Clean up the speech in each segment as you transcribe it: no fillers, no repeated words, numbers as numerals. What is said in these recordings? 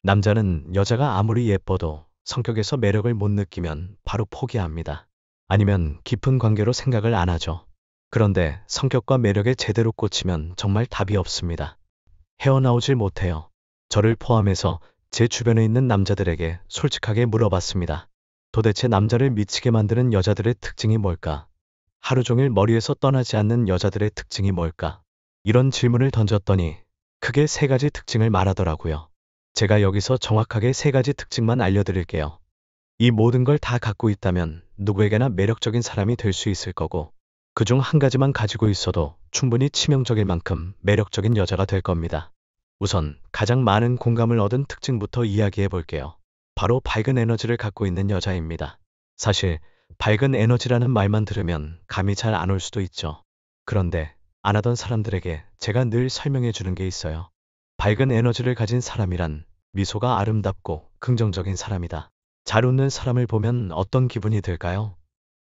남자는 여자가 아무리 예뻐도 성격에서 매력을 못 느끼면 바로 포기합니다. 아니면 깊은 관계로 생각을 안 하죠. 그런데 성격과 매력에 제대로 꽂히면 정말 답이 없습니다. 헤어나오질 못해요. 저를 포함해서 제 주변에 있는 남자들에게 솔직하게 물어봤습니다. 도대체 남자를 미치게 만드는 여자들의 특징이 뭘까? 하루 종일 머리에서 떠나지 않는 여자들의 특징이 뭘까? 이런 질문을 던졌더니 크게 세 가지 특징을 말하더라고요. 제가 여기서 정확하게 세 가지 특징만 알려드릴게요. 이 모든 걸 다 갖고 있다면 누구에게나 매력적인 사람이 될 수 있을 거고, 그중 한 가지만 가지고 있어도 충분히 치명적일 만큼 매력적인 여자가 될 겁니다. 우선 가장 많은 공감을 얻은 특징부터 이야기해 볼게요. 바로 밝은 에너지를 갖고 있는 여자입니다. 사실 밝은 에너지라는 말만 들으면 감이 잘 안 올 수도 있죠. 그런데 안 하던 사람들에게 제가 늘 설명해 주는 게 있어요. 밝은 에너지를 가진 사람이란 미소가 아름답고 긍정적인 사람이다. 잘 웃는 사람을 보면 어떤 기분이 들까요?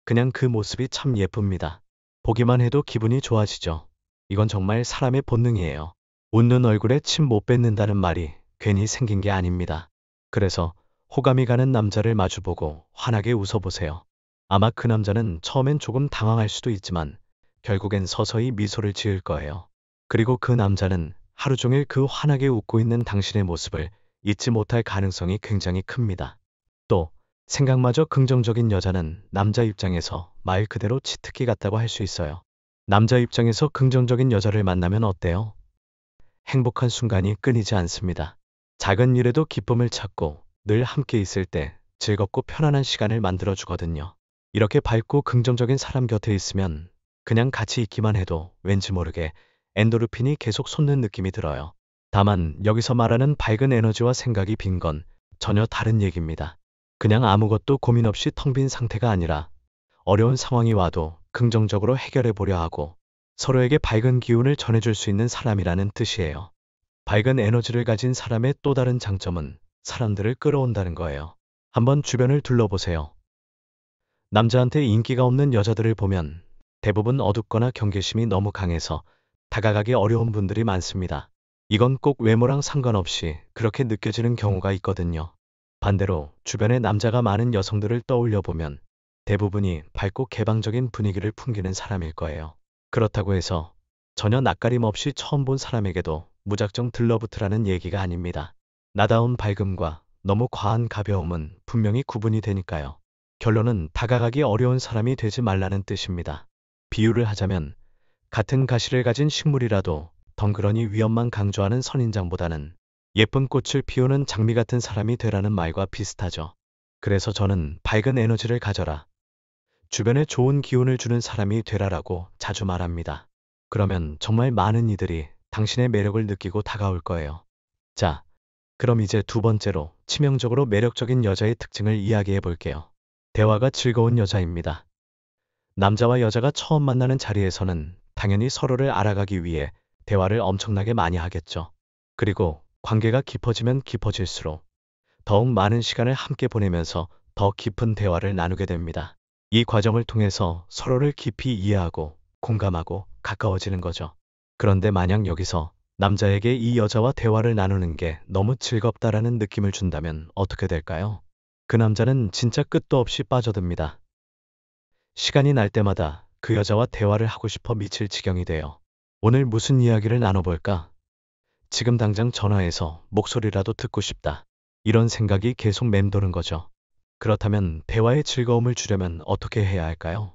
그냥 그 모습이 참 예쁩니다. 보기만 해도 기분이 좋아지죠. 이건 정말 사람의 본능이에요. 웃는 얼굴에 침 못 뱉는다는 말이 괜히 생긴 게 아닙니다. 그래서 호감이 가는 남자를 마주보고 환하게 웃어보세요. 아마 그 남자는 처음엔 조금 당황할 수도 있지만 결국엔 서서히 미소를 지을 거예요. 그리고 그 남자는 하루 종일 그 환하게 웃고 있는 당신의 모습을 잊지 못할 가능성이 굉장히 큽니다. 또 생각마저 긍정적인 여자는 남자 입장에서 말 그대로 치트키 같다고 할 수 있어요. 남자 입장에서 긍정적인 여자를 만나면 어때요? 행복한 순간이 끊이지 않습니다. 작은 일에도 기쁨을 찾고 늘 함께 있을 때 즐겁고 편안한 시간을 만들어 주거든요. 이렇게 밝고 긍정적인 사람 곁에 있으면 그냥 같이 있기만 해도 왠지 모르게 엔도르핀이 계속 솟는 느낌이 들어요. 다만 여기서 말하는 밝은 에너지와 생각이 빈 건 전혀 다른 얘기입니다. 그냥 아무것도 고민 없이 텅 빈 상태가 아니라 어려운 상황이 와도 긍정적으로 해결해 보려 하고 서로에게 밝은 기운을 전해줄 수 있는 사람이라는 뜻이에요. 밝은 에너지를 가진 사람의 또 다른 장점은 사람들을 끌어온다는 거예요. 한번 주변을 둘러보세요. 남자한테 인기가 없는 여자들을 보면 대부분 어둡거나 경계심이 너무 강해서 다가가기 어려운 분들이 많습니다. 이건 꼭 외모랑 상관없이 그렇게 느껴지는 경우가 있거든요. 반대로 주변에 남자가 많은 여성들을 떠올려 보면 대부분이 밝고 개방적인 분위기를 풍기는 사람일 거예요. 그렇다고 해서 전혀 낯가림 없이 처음 본 사람에게도 무작정 들러붙으라는 얘기가 아닙니다. 나다운 밝음과 너무 과한 가벼움은 분명히 구분이 되니까요. 결론은 다가가기 어려운 사람이 되지 말라는 뜻입니다. 비유를 하자면 같은 가시를 가진 식물이라도 덩그러니 위험만 강조하는 선인장보다는 예쁜 꽃을 피우는 장미 같은 사람이 되라는 말과 비슷하죠. 그래서 저는 밝은 에너지를 가져라, 주변에 좋은 기운을 주는 사람이 되라라고 자주 말합니다. 그러면 정말 많은 이들이 당신의 매력을 느끼고 다가올 거예요. 자, 그럼 이제 두 번째로 치명적으로 매력적인 여자의 특징을 이야기해 볼게요. 대화가 즐거운 여자입니다. 남자와 여자가 처음 만나는 자리에서는 당연히 서로를 알아가기 위해 대화를 엄청나게 많이 하겠죠. 그리고 관계가 깊어지면 깊어질수록 더욱 많은 시간을 함께 보내면서 더 깊은 대화를 나누게 됩니다. 이 과정을 통해서 서로를 깊이 이해하고 공감하고 가까워지는 거죠. 그런데 만약 여기서 남자에게 이 여자와 대화를 나누는 게 너무 즐겁다라는 느낌을 준다면 어떻게 될까요? 그 남자는 진짜 끝도 없이 빠져듭니다. 시간이 날 때마다 그 여자와 대화를 하고 싶어 미칠 지경이 돼요. 오늘 무슨 이야기를 나눠볼까? 지금 당장 전화해서 목소리라도 듣고 싶다. 이런 생각이 계속 맴도는 거죠. 그렇다면 대화의 즐거움을 주려면 어떻게 해야 할까요?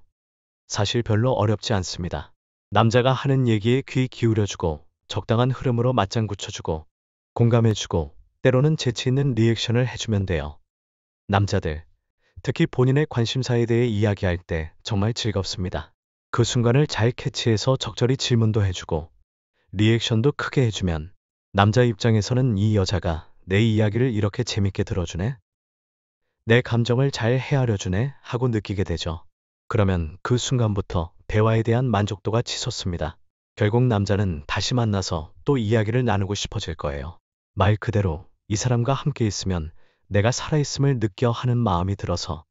사실 별로 어렵지 않습니다. 남자가 하는 얘기에 귀 기울여주고 적당한 흐름으로 맞장구 쳐주고 공감해주고 때로는 재치 있는 리액션을 해주면 돼요. 남자들, 특히 본인의 관심사에 대해 이야기할 때 정말 즐겁습니다. 그 순간을 잘 캐치해서 적절히 질문도 해주고 리액션도 크게 해주면 남자 입장에서는 이 여자가 내 이야기를 이렇게 재밌게 들어주네? 내 감정을 잘 헤아려주네? 하고 느끼게 되죠. 그러면 그 순간부터 대화에 대한 만족도가 치솟습니다. 결국 남자는 다시 만나서 또 이야기를 나누고 싶어질 거예요. 말 그대로 이 사람과 함께 있으면 내가 살아있음을 느껴 하는 마음이 들어서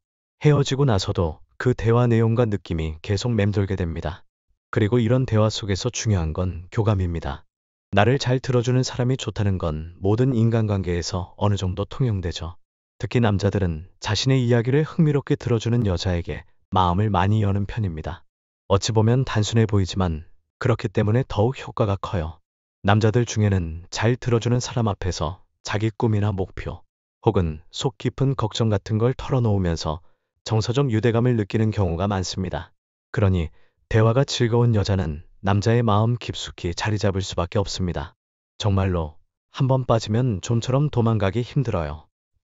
헤어지고 나서도 그 대화 내용과 느낌이 계속 맴돌게 됩니다. 그리고 이런 대화 속에서 중요한 건 교감입니다. 나를 잘 들어주는 사람이 좋다는 건 모든 인간관계에서 어느 정도 통용되죠. 특히 남자들은 자신의 이야기를 흥미롭게 들어주는 여자에게 마음을 많이 여는 편입니다. 어찌 보면 단순해 보이지만 그렇기 때문에 더욱 효과가 커요. 남자들 중에는 잘 들어주는 사람 앞에서 자기 꿈이나 목표, 혹은 속 깊은 걱정 같은 걸 털어놓으면서 정서적 유대감을 느끼는 경우가 많습니다. 그러니 대화가 즐거운 여자는 남자의 마음 깊숙이 자리 잡을 수밖에 없습니다. 정말로 한번 빠지면 좀처럼 도망가기 힘들어요.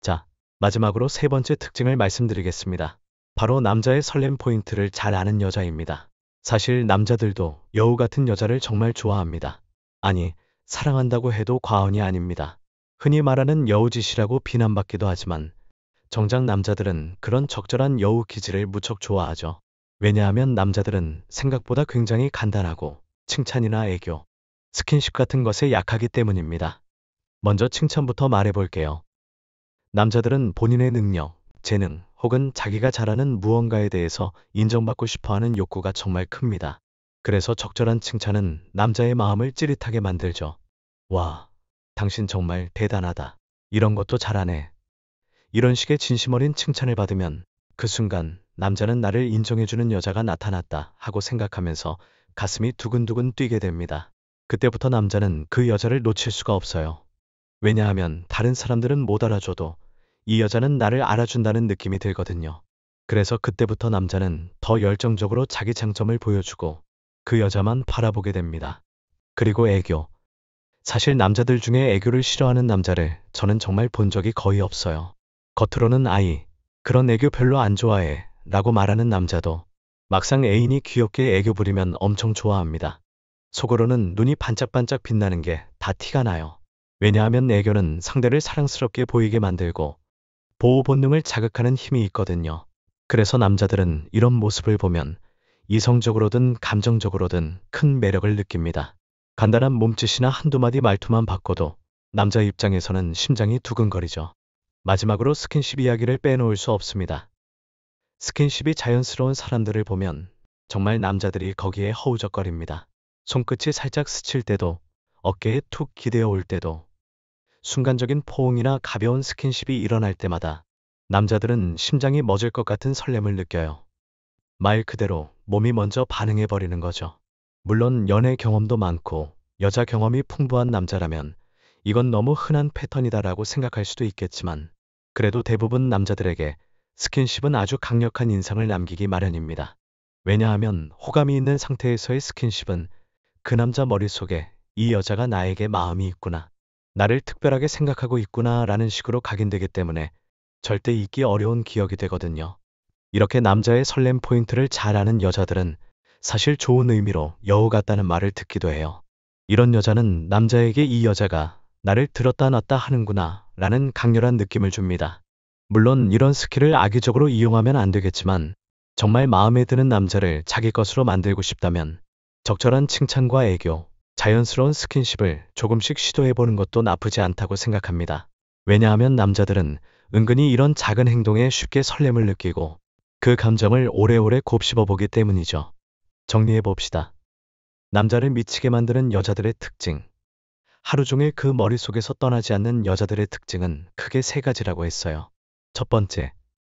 자, 마지막으로 세 번째 특징을 말씀드리겠습니다. 바로 남자의 설렘 포인트를 잘 아는 여자입니다. 사실 남자들도 여우 같은 여자를 정말 좋아합니다. 아니, 사랑한다고 해도 과언이 아닙니다. 흔히 말하는 여우짓이라고 비난받기도 하지만 정작 남자들은 그런 적절한 여우 기질을 무척 좋아하죠. 왜냐하면 남자들은 생각보다 굉장히 간단하고 칭찬이나 애교, 스킨십 같은 것에 약하기 때문입니다. 먼저 칭찬부터 말해볼게요. 남자들은 본인의 능력, 재능, 혹은 자기가 잘하는 무언가에 대해서 인정받고 싶어하는 욕구가 정말 큽니다. 그래서 적절한 칭찬은 남자의 마음을 찌릿하게 만들죠. 와, 당신 정말 대단하다. 이런 것도 잘하네. 이런 식의 진심 어린 칭찬을 받으면 그 순간 남자는 나를 인정해주는 여자가 나타났다 하고 생각하면서 가슴이 두근두근 뛰게 됩니다. 그때부터 남자는 그 여자를 놓칠 수가 없어요. 왜냐하면 다른 사람들은 못 알아줘도 이 여자는 나를 알아준다는 느낌이 들거든요. 그래서 그때부터 남자는 더 열정적으로 자기 장점을 보여주고 그 여자만 바라보게 됩니다. 그리고 애교. 사실 남자들 중에 애교를 싫어하는 남자를 저는 정말 본 적이 거의 없어요. 겉으로는 아이, 그런 애교 별로 안 좋아해 라고 말하는 남자도 막상 애인이 귀엽게 애교 부리면 엄청 좋아합니다. 속으로는 눈이 반짝반짝 빛나는 게 다 티가 나요. 왜냐하면 애교는 상대를 사랑스럽게 보이게 만들고 보호 본능을 자극하는 힘이 있거든요. 그래서 남자들은 이런 모습을 보면 이성적으로든 감정적으로든 큰 매력을 느낍니다. 간단한 몸짓이나 한두 마디 말투만 바꿔도 남자 입장에서는 심장이 두근거리죠. 마지막으로 스킨십 이야기를 빼놓을 수 없습니다. 스킨십이 자연스러운 사람들을 보면 정말 남자들이 거기에 허우적거립니다. 손끝이 살짝 스칠 때도, 어깨에 툭 기대어 올 때도, 순간적인 포옹이나 가벼운 스킨십이 일어날 때마다 남자들은 심장이 멎을 것 같은 설렘을 느껴요. 말 그대로 몸이 먼저 반응해버리는 거죠. 물론 연애 경험도 많고 여자 경험이 풍부한 남자라면 이건 너무 흔한 패턴이다라고 생각할 수도 있겠지만 그래도 대부분 남자들에게 스킨십은 아주 강력한 인상을 남기기 마련입니다. 왜냐하면 호감이 있는 상태에서의 스킨십은 그 남자 머릿속에 이 여자가 나에게 마음이 있구나, 나를 특별하게 생각하고 있구나 라는 식으로 각인되기 때문에 절대 잊기 어려운 기억이 되거든요. 이렇게 남자의 설렘 포인트를 잘 아는 여자들은 사실 좋은 의미로 여우 같다는 말을 듣기도 해요. 이런 여자는 남자에게 이 여자가 나를 들었다 놨다 하는구나 라는 강렬한 느낌을 줍니다. 물론 이런 스킬을 악의적으로 이용하면 안 되겠지만 정말 마음에 드는 남자를 자기 것으로 만들고 싶다면 적절한 칭찬과 애교, 자연스러운 스킨십을 조금씩 시도해보는 것도 나쁘지 않다고 생각합니다. 왜냐하면 남자들은 은근히 이런 작은 행동에 쉽게 설렘을 느끼고 그 감정을 오래오래 곱씹어보기 때문이죠. 정리해봅시다. 남자를 미치게 만드는 여자들의 특징. 하루 종일 그 머릿속에서 떠나지 않는 여자들의 특징은 크게 세 가지라고 했어요. 첫 번째,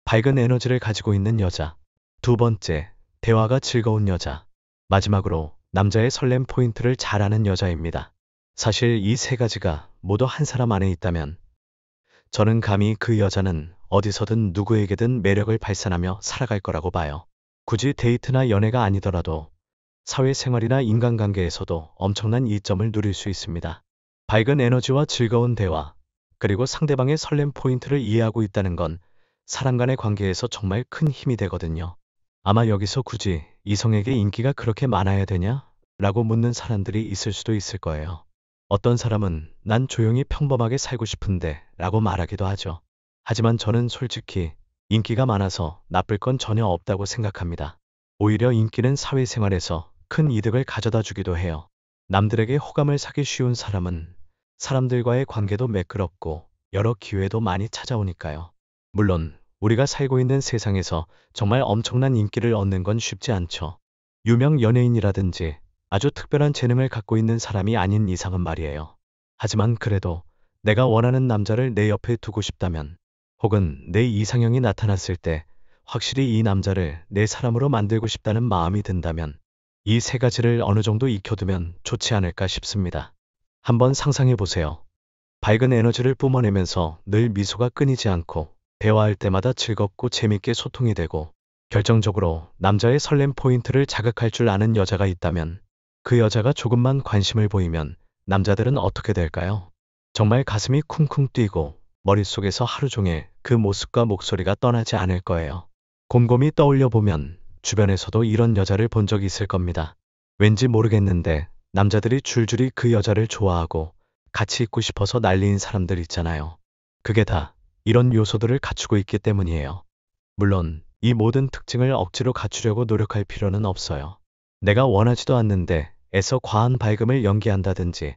밝은 에너지를 가지고 있는 여자. 두 번째, 대화가 즐거운 여자. 마지막으로 남자의 설렘 포인트를 잘 아는 여자입니다. 사실 이 세 가지가 모두 한 사람 안에 있다면 저는 감히 그 여자는 어디서든 누구에게든 매력을 발산하며 살아갈 거라고 봐요. 굳이 데이트나 연애가 아니더라도 사회생활이나 인간관계에서도 엄청난 이점을 누릴 수 있습니다. 밝은 에너지와 즐거운 대화, 그리고 상대방의 설렘 포인트를 이해하고 있다는 건 사람 간의 관계에서 정말 큰 힘이 되거든요. 아마 여기서 굳이 이성에게 인기가 그렇게 많아야 되냐? 라고 묻는 사람들이 있을 수도 있을 거예요. 어떤 사람은 난 조용히 평범하게 살고 싶은데 라고 말하기도 하죠. 하지만 저는 솔직히 인기가 많아서 나쁠 건 전혀 없다고 생각합니다. 오히려 인기는 사회생활에서 큰 이득을 가져다 주기도 해요. 남들에게 호감을 사기 쉬운 사람은 사람들과의 관계도 매끄럽고 여러 기회도 많이 찾아오니까요. 물론 우리가 살고 있는 세상에서 정말 엄청난 인기를 얻는 건 쉽지 않죠. 유명 연예인이라든지 아주 특별한 재능을 갖고 있는 사람이 아닌 이상은 말이에요. 하지만 그래도 내가 원하는 남자를 내 옆에 두고 싶다면, 혹은 내 이상형이 나타났을 때 확실히 이 남자를 내 사람으로 만들고 싶다는 마음이 든다면 이 세 가지를 어느 정도 익혀두면 좋지 않을까 싶습니다. 한번 상상해 보세요. 밝은 에너지를 뿜어내면서 늘 미소가 끊이지 않고 대화할 때마다 즐겁고 재밌게 소통이 되고 결정적으로 남자의 설렘 포인트를 자극할 줄 아는 여자가 있다면, 그 여자가 조금만 관심을 보이면 남자들은 어떻게 될까요? 정말 가슴이 쿵쿵 뛰고 머릿속에서 하루 종일 그 모습과 목소리가 떠나지 않을 거예요. 곰곰이 떠올려 보면 주변에서도 이런 여자를 본 적이 있을 겁니다. 왠지 모르겠는데 남자들이 줄줄이 그 여자를 좋아하고 같이 있고 싶어서 난리인 사람들 있잖아요. 그게 다 이런 요소들을 갖추고 있기 때문이에요. 물론 이 모든 특징을 억지로 갖추려고 노력할 필요는 없어요. 내가 원하지도 않는데 애써 과한 밝음을 연기한다든지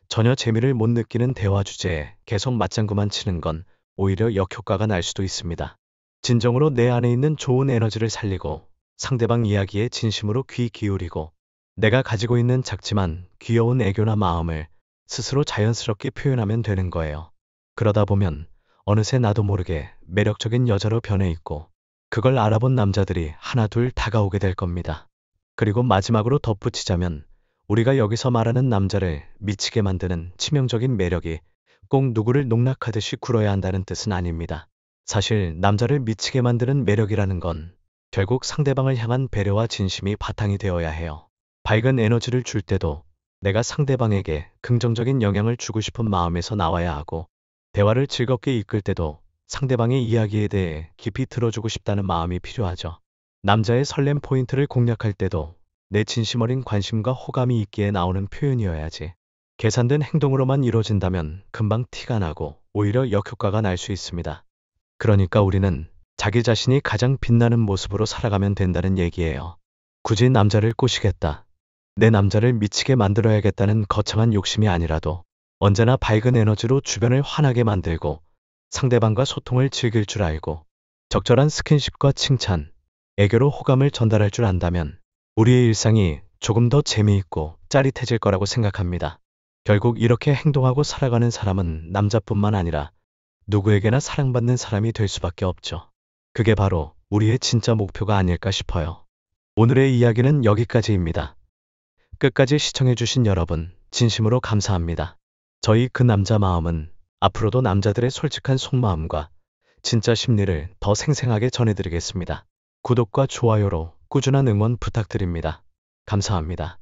전혀 재미를 못 느끼는 대화 주제에 계속 맞장구만 치는 건 오히려 역효과가 날 수도 있습니다. 진정으로 내 안에 있는 좋은 에너지를 살리고 상대방 이야기에 진심으로 귀 기울이고 내가 가지고 있는 작지만 귀여운 애교나 마음을 스스로 자연스럽게 표현하면 되는 거예요. 그러다 보면 어느새 나도 모르게 매력적인 여자로 변해 있고 그걸 알아본 남자들이 하나 둘 다가오게 될 겁니다. 그리고 마지막으로 덧붙이자면 우리가 여기서 말하는 남자를 미치게 만드는 치명적인 매력이 꼭 누구를 농락하듯이 굴어야 한다는 뜻은 아닙니다. 사실 남자를 미치게 만드는 매력이라는 건 결국 상대방을 향한 배려와 진심이 바탕이 되어야 해요. 밝은 에너지를 줄 때도 내가 상대방에게 긍정적인 영향을 주고 싶은 마음에서 나와야 하고, 대화를 즐겁게 이끌 때도 상대방의 이야기에 대해 깊이 들어주고 싶다는 마음이 필요하죠. 남자의 설렘 포인트를 공략할 때도 내 진심 어린 관심과 호감이 있기에 나오는 표현이어야지, 계산된 행동으로만 이루어진다면 금방 티가 나고 오히려 역효과가 날 수 있습니다. 그러니까 우리는 자기 자신이 가장 빛나는 모습으로 살아가면 된다는 얘기예요. 굳이 남자를 꼬시겠다, 내 남자를 미치게 만들어야겠다는 거창한 욕심이 아니라도 언제나 밝은 에너지로 주변을 환하게 만들고 상대방과 소통을 즐길 줄 알고 적절한 스킨십과 칭찬, 애교로 호감을 전달할 줄 안다면 우리의 일상이 조금 더 재미있고 짜릿해질 거라고 생각합니다. 결국 이렇게 행동하고 살아가는 사람은 남자뿐만 아니라 누구에게나 사랑받는 사람이 될 수밖에 없죠. 그게 바로 우리의 진짜 목표가 아닐까 싶어요. 오늘의 이야기는 여기까지입니다. 끝까지 시청해주신 여러분, 진심으로 감사합니다. 저희 그 남자 마음은 앞으로도 남자들의 솔직한 속마음과 진짜 심리를 더 생생하게 전해드리겠습니다. 구독과 좋아요로 꾸준한 응원 부탁드립니다. 감사합니다.